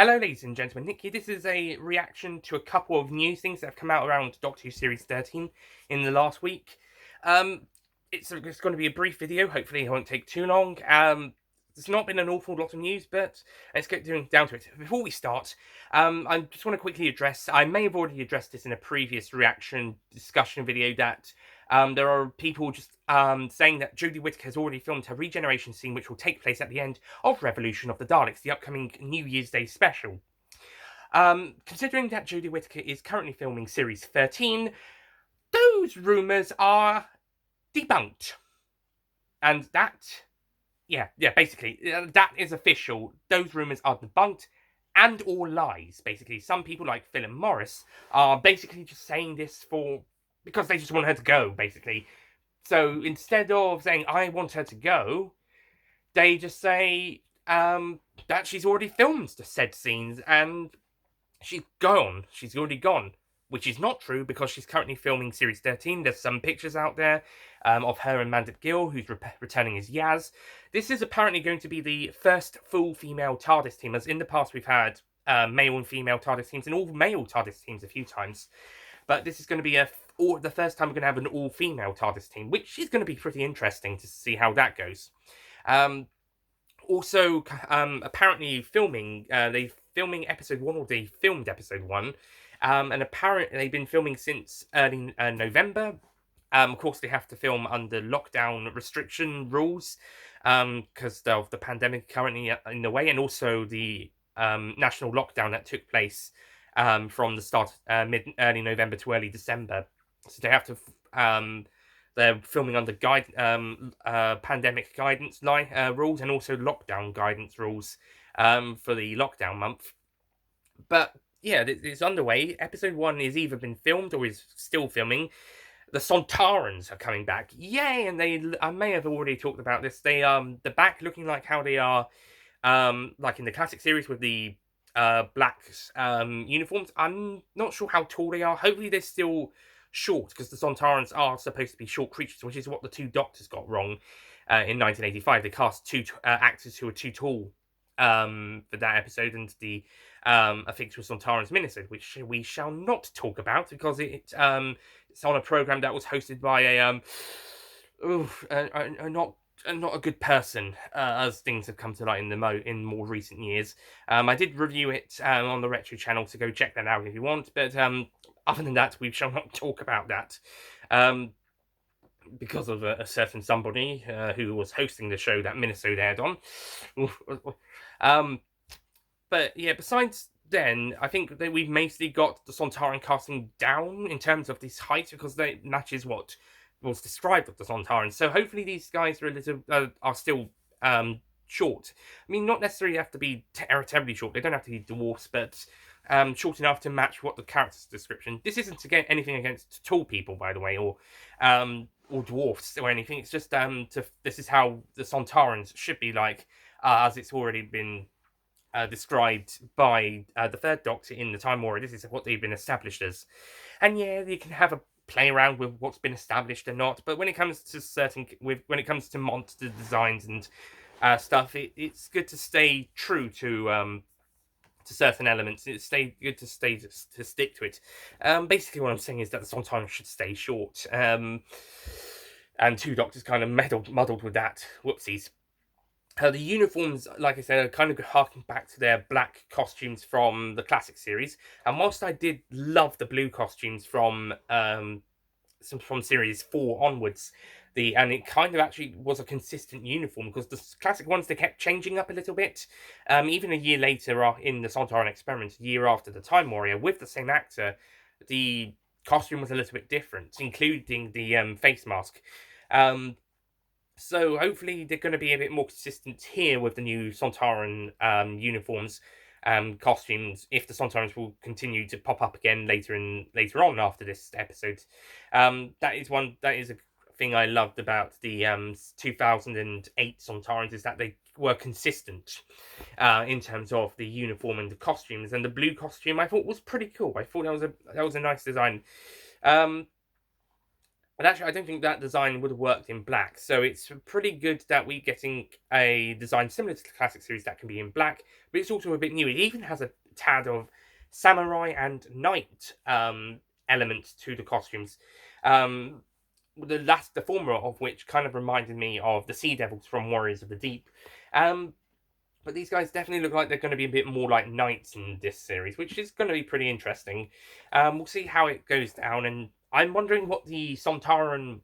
Hello, ladies and gentlemen. Nick here. This is a reaction to a couple of new things that have come out around Doctor Who Series 13 in the last week. Um, it's going to be a brief video. Hopefully, it won't take too long. There's not been an awful lot of news, but let's get down to it. Before we start, I just want to quickly address. I may have already addressed this in a previous reaction discussion video that there are people just saying that Jodie Whittaker has already filmed her regeneration scene, which will take place at the end of Revolution of the Daleks, the upcoming New Year's Day special. Considering that Jodie Whittaker is currently filming Series 13, those rumours are debunked. And that, basically, that is official. Those rumours are debunked and all lies, basically. Some people, like Phil and Morris, are basically just saying this because they just want her to go, basically. So instead of saying, I want her to go, they just say that she's already filmed the said scenes and she's gone. She's already gone. Which is not true because she's currently filming Series 13. There's some pictures out there of her and Mandip Gill, who's returning as Yaz. This is apparently going to be the first full female TARDIS team, as in the past we've had male and female TARDIS teams and all male TARDIS teams a few times. But this is going to be the first time we're going to have an all-female TARDIS team, which is going to be pretty interesting to see how that goes. Also, apparently they're filming episode 1, or they filmed episode 1, and apparently they've been filming since early November. Of course, they have to film under lockdown restriction rules because of the pandemic currently in the way, and also the national lockdown that took place from the start early November to early December. So they have to they're filming under pandemic guidance rules and also lockdown guidance rules for the lockdown month. But yeah, it's underway. Episode 1 is either been filmed or is still filming. The Sontarans are coming back. Yay! And I may have already talked about this. They're back looking like how they are like in the classic series with the black uniforms. I'm not sure how tall they are. Hopefully they're still short, because the Sontarans are supposed to be short creatures, which is what the two Doctors got wrong in 1985. They cast two actors who were too tall for that episode, and the A Fix with Sontarans minisode, which we shall not talk about because it's on a program that was hosted by not a good person, as things have come to light in more recent years. I did review it on the Retro channel, so go check that out if you want. But other than that, we shall not talk about that. Because of a certain somebody who was hosting the show that minisode aired on. But yeah, besides then, I think that we've mostly got the Sontaran casting down in terms of this height, because that matches what was described of the Sontarans. So hopefully these guys are still short. I mean, not necessarily have to be terribly short. They don't have to be dwarfs, but short enough to match what the character's description. This isn't to get anything against tall people, by the way, or dwarfs or anything. It's just this is how the Sontarans should be like, as it's already been described by the third Doctor in the Time Warrior. This is what they've been established as. And yeah, you can have a play around with what's been established or not, but when it comes to monster designs and stuff, it's good to stay true to certain elements. It's good to stick to it. Basically, what I'm saying is that the Sontarans should stay short. And two Doctors kind of muddled with that. Whoopsies. The uniforms, like I said, are kind of harking back to their black costumes from the classic series. And whilst I did love the blue costumes from Series 4 onwards, and it kind of actually was a consistent uniform, because the classic ones, they kept changing up a little bit. Even a year later, in the Sontaran experiment, a year after the Time Warrior, with the same actor, the costume was a little bit different, including the face mask. So hopefully they're going to be a bit more consistent here with the new Sontaran uniforms and costumes, if the Sontarans will continue to pop up again later on after this episode. That is a thing I loved about the 2008 Sontarans, is that they were consistent in terms of the uniform and the costumes. And the blue costume I thought was pretty cool. I thought that was a nice design. But actually, I don't think that design would have worked in black. So it's pretty good that we're getting a design similar to the classic series that can be in black, but it's also a bit new. It even has a tad of samurai and knight elements to the costumes. Um, the former of which kind of reminded me of the Sea Devils from Warriors of the Deep. Um, but these guys definitely look like they're going to be a bit more like knights in this series, which is going to be pretty interesting. We'll see how it goes down, and I'm wondering what the Sontaran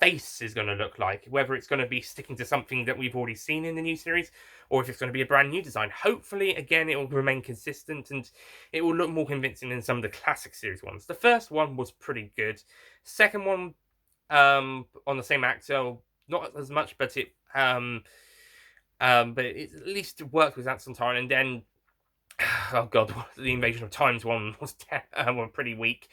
face is going to look like. Whether it's going to be sticking to something that we've already seen in the new series, or if it's going to be a brand new design. Hopefully, again, it will remain consistent and it will look more convincing than some of the classic series ones. The first one was pretty good. Second one, on the same actor, not as much, but it at least worked with that Sontaran. And then, oh god, the Invasion of Times one was pretty weak.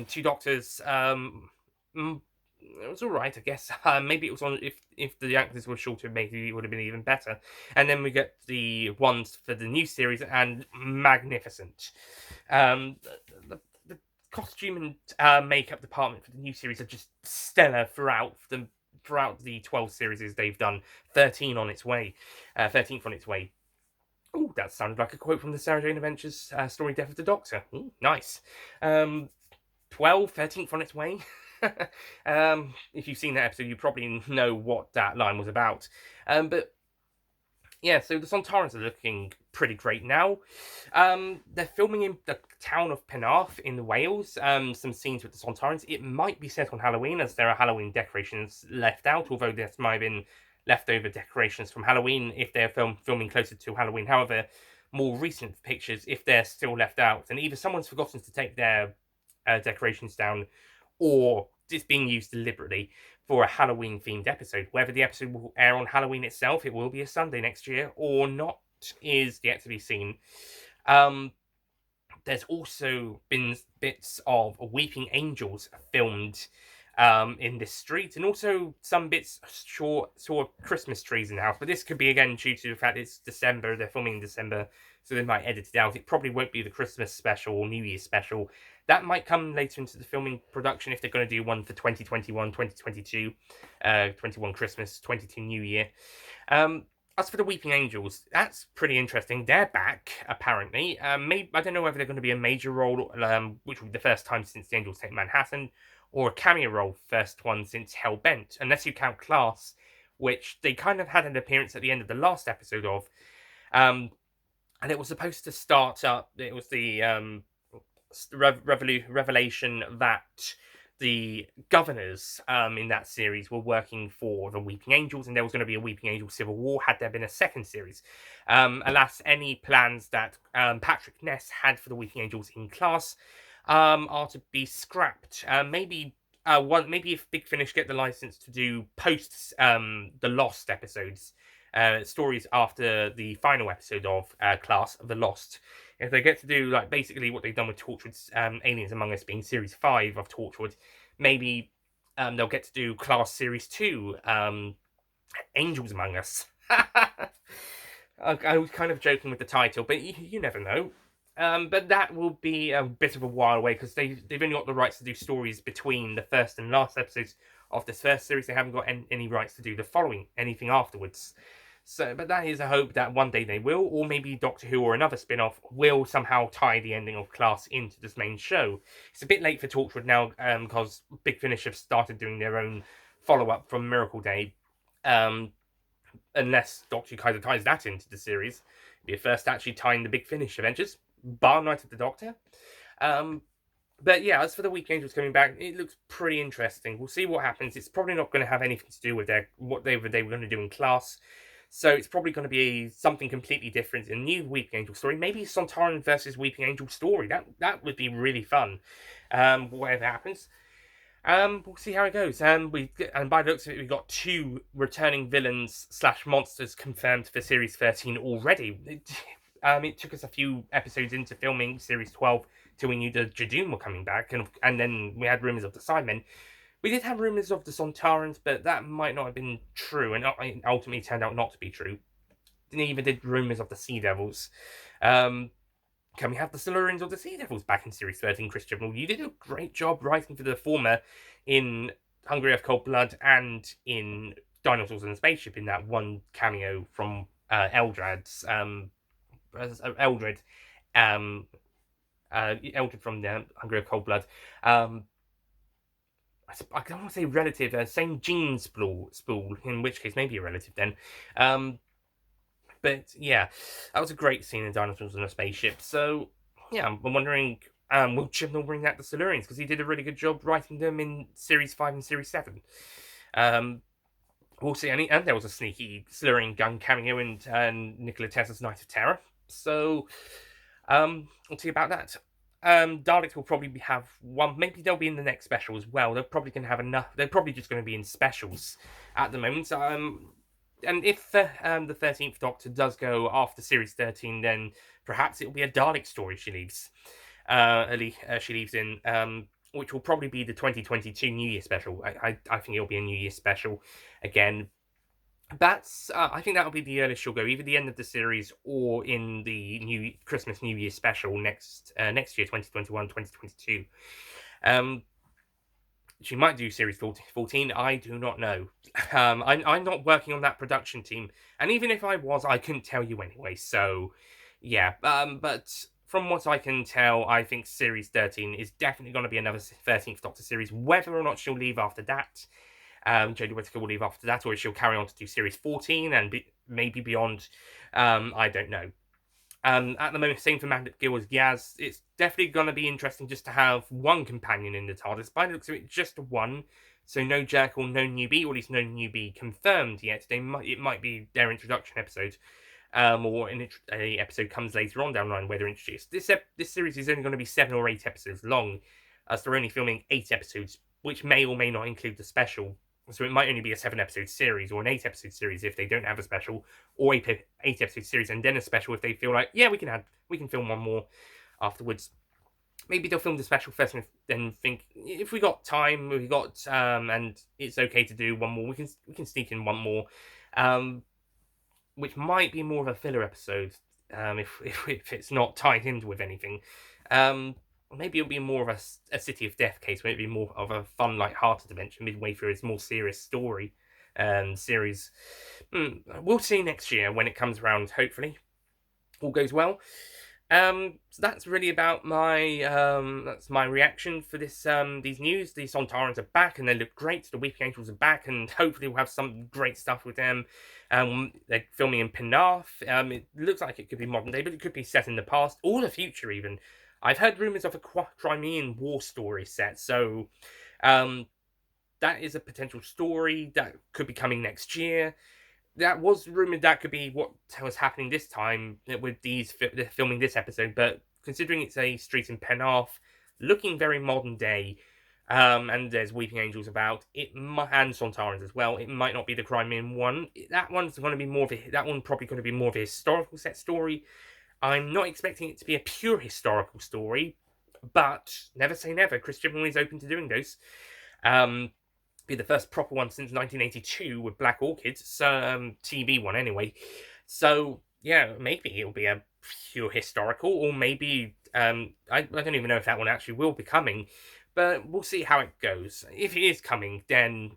Two Doctors, it was all right, I guess. Maybe it was on if the actors were shorter, maybe it would have been even better. And then we get the ones for the new series, and magnificent. The costume and makeup department for the new series are just stellar throughout the 12 series they've done. 13 on its way, 13th on its way. Oh, that sounded like a quote from the Sarah Jane Adventures story Death of the Doctor. Ooh, nice. 12, 13th on its way. If you've seen that episode, you probably know what that line was about. But yeah, so the Sontarans are looking pretty great now. They're filming in the town of Penarth in Wales. Some scenes with the Sontarans. It might be set on Halloween, as there are Halloween decorations left out, although there might have been leftover decorations from Halloween if they're filming closer to Halloween. However, more recent pictures, if they're still left out, and either someone's forgotten to take their decorations down, or it's being used deliberately for a Halloween themed episode. Whether the episode will air on Halloween itself, it will be a Sunday next year, or not, is yet to be seen. There's also been bits of Weeping Angels filmed in this street, and also some bits sort of Christmas trees in the house. But this could be again due to the fact it's December, they're filming in December, so they might edit it out. It probably won't be the Christmas special or New Year's special. That might come later into the filming production if they're going to do one for 2021, 2022, 21 Christmas, 22 New Year. As for the Weeping Angels, that's pretty interesting. They're back, apparently. Maybe, I don't know whether they're going to be a major role, which will be the first time since the Angels Take Manhattan, or a cameo role, first one since Hellbent, unless you count Class, which they kind of had an appearance at the end of the last episode of. And it was supposed to start up, it was the revelation that the governors in that series were working for the Weeping Angels, and there was going to be a Weeping Angel civil war had there been a second series. Alas, any plans that Patrick Ness had for the Weeping Angels in Class are to be scrapped. Maybe if Big Finish get the license to do posts the Lost episodes, stories after the final episode of Class of the Lost. If they get to do like basically what they've done with Torchwood's Aliens Among Us being Series 5 of Torchwood, maybe they'll get to do Class Series 2, Angels Among Us. I was kind of joking with the title, but you never know. But that will be a bit of a while away because they've only got the rights to do stories between the first and last episodes of this first series. They haven't got any rights to do the following, anything afterwards. So, but that is a hope that one day they will, or maybe Doctor Who or another spin-off will somehow tie the ending of Class into this main show. It's a bit late for Torchwood now, because Big Finish have started doing their own follow-up from Miracle Day. Unless Doctor Who kind of ties that into the series. Be a first actually tying the Big Finish adventures, bar Night of the Doctor. But yeah, as for the Weeping Angels coming back, it looks pretty interesting. We'll see what happens. It's probably not going to have anything to do with what they were going to do in Class. So it's probably going to be something completely different, a new Weeping Angel story. Maybe Sontaran versus Weeping Angel story. That would be really fun. Whatever happens. We'll see how it goes. And by the looks of it, we've got 2 returning villains / monsters confirmed for Series 13 already. It took us a few episodes into filming Series 12 till we knew the Jadoon were coming back, and then we had rumours of the Sidemen. We did have rumours of the Sontarans, but that might not have been true, and it ultimately turned out not to be true. They even did rumours of the Sea Devils. can we have the Sontarans or the Sea Devils back in Series 13, Chris Chibnall? You did a great job writing for the former in Hungry of Cold Blood and in Dinosaurs in a Spaceship in that one cameo from Eldred's Eldred Eldred from the Hungry of Cold Blood. I don't want to say relative, same gene spool, in which case maybe a relative then. But yeah, that was a great scene in Dinosaurs in a Spaceship. So yeah, I'm wondering, will Chibnall bring that to Silurians? Because he did a really good job writing them in Series 5 and Series 7. We'll see. And there was a sneaky Silurian gun cameo in Nikola Tesla's Night of Terror. So we'll see about that. Daleks will probably have one. Maybe they'll be in the next special as well. They're probably going to have enough. They're probably just going to be in specials at the moment. And if the 13th Doctor does go after Series 13, then perhaps it'll be a Dalek story she leaves. She leaves in, which will probably be the 2022 New Year special. I think it'll be a New Year special again. That's I think that'll be the earliest she'll go, either the end of the series or in the New Year special next year, 2021, 2022. She might do series 14. I do not know. I'm not working on that production team, and even if I was, I couldn't tell you anyway. So, yeah. But from what I can tell, I think series 13 is definitely going to be another 13th Doctor series. Whether or not she'll leave after that, Jodie Whittaker will leave after that, or she'll carry on to do series 14 and maybe beyond. I don't know. At the moment, same for Mandip, Gill as Yaz. It's definitely going to be interesting just to have one companion in the TARDIS. By the looks of it, just one. So no Jekyll, no newbie, or at least no newbie confirmed yet. It might be their introduction episode, or an episode comes later on down the line where they're introduced. This series is only going to be 7 or 8 episodes long, as they're only filming 8 episodes, which may or may not include the special. So it might only be a 7-episode series or an 8-episode series if they don't have a special, or 8-episode series and then a special if they feel like, yeah, we can film one more afterwards. Maybe they'll film the special first and then think, if we got time, and it's okay to do one more, we can sneak in one more, which might be more of a filler episode, if it's not tied in with anything. Maybe it'll be more of a City of Death case, where it'll be more of a fun, light-hearted adventure midway through its more serious story series. We'll see next year when it comes around, hopefully. All goes well. So that's really about that's my reaction for this these news. The Sontarans are back and they look great. The Weeping Angels are back and hopefully we'll have some great stuff with them. They're filming in Penarth. It looks like it could be modern day, but it could be set in the past or the future even. I've heard rumours of a Crimean War story set, so that is a potential story that could be coming next year. That was rumoured that could be what was happening this time with filming this episode, but considering it's a street in Penarth, looking very modern day, and there's Weeping Angels about, and Sontarans as well, it might not be the Crimean one. That one's going to be probably going to be more of a historical set story. I'm not expecting it to be a pure historical story, but never say never. Chris Chibnall is open to doing those. Be the first proper one since 1982 with Black Orchids, TV one anyway. So yeah, maybe it'll be a pure historical, or maybe I don't even know if that one actually will be coming, but we'll see how it goes. If it is coming, then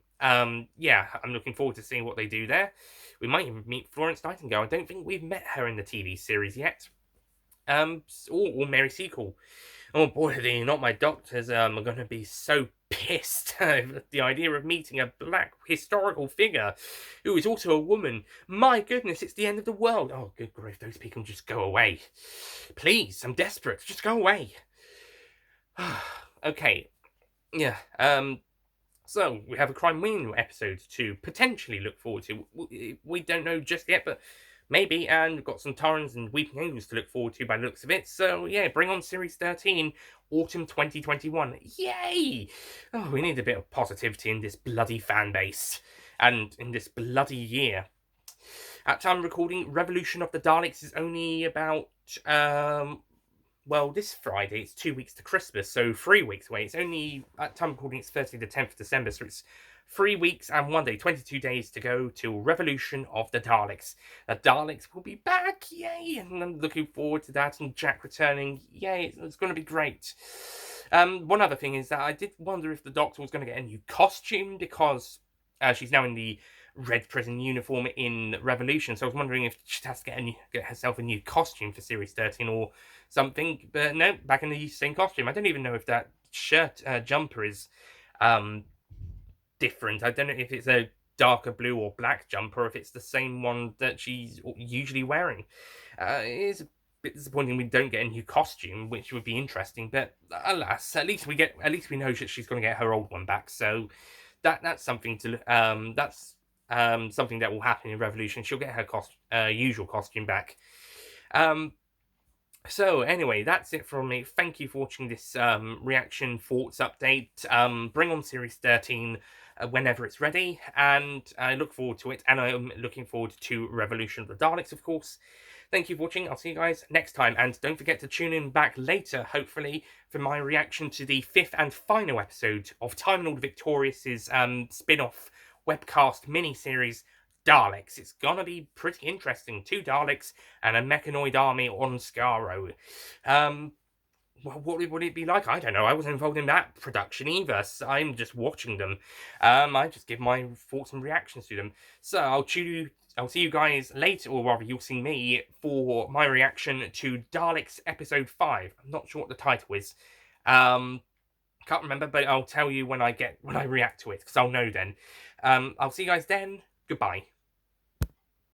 yeah, I'm looking forward to seeing what they do there. We might even meet Florence Nightingale. I don't think we've met her in the TV series yet. Or Mary Seacole. Oh boy, the Not My Doctors are going to be so pissed at the idea of meeting a black historical figure who is also a woman. My goodness, it's the end of the world. Oh, good grief, those people just go away. Please, I'm desperate. Just go away. Okay, yeah, so we have a Crimean episode to potentially look forward to. We don't know just yet, but maybe, and we've got some Sontarans and Weeping Angels to look forward to by the looks of it. So yeah, bring on Series 13, Autumn 2021. Yay! Oh, we need a bit of positivity in this bloody fan base, and in this bloody year. At time of recording, Revolution of the Daleks is only about, well, this Friday, it's 2 weeks to Christmas, so 3 weeks away. It's only, at time of recording, it's Thursday the 10th of December, so it's 3 weeks and 1 day, 22 days to go till Revolution of the Daleks. The Daleks will be back, yay! And I'm looking forward to that, and Jack returning, yay, it's going to be great. One other thing is that I did wonder if the Doctor was going to get a new costume, because she's now in the red prison uniform in Revolution, so I was wondering if she has to get herself a new costume for Series 13 or something, but no, back in the same costume. I don't even know if that shirt jumper is different. I don't know if it's a darker blue or black jumper, or if it's the same one that she's usually wearing. It is a bit disappointing we don't get a new costume, which would be interesting, but alas, at least we know that she's going to get her old one back, so that's something to something that will happen in Revolution. She'll get her usual costume back. So anyway, that's it from me. Thank you for watching this reaction thoughts update. Bring on Series 13 whenever it's ready, and I look forward to it, and I'm looking forward to Revolution of the Daleks, of course. Thank you for watching. I'll see you guys next time, and don't forget to tune in back later, hopefully, for my reaction to the 5th and final episode of Time Lord Victorious's spin-off webcast mini-series, Daleks. It's gonna be pretty interesting. 2 Daleks and a mechanoid army on Skaro. Well, what would it be like? I don't know. I wasn't involved in that production either. So I'm just watching them. I just give my thoughts and reactions to them. So I'll see you guys later, or rather, you'll see me for my reaction to Daleks Episode 5. I'm not sure what the title is. Can't remember, but I'll tell you when I react to it, because I'll know then. I'll see you guys then. Goodbye.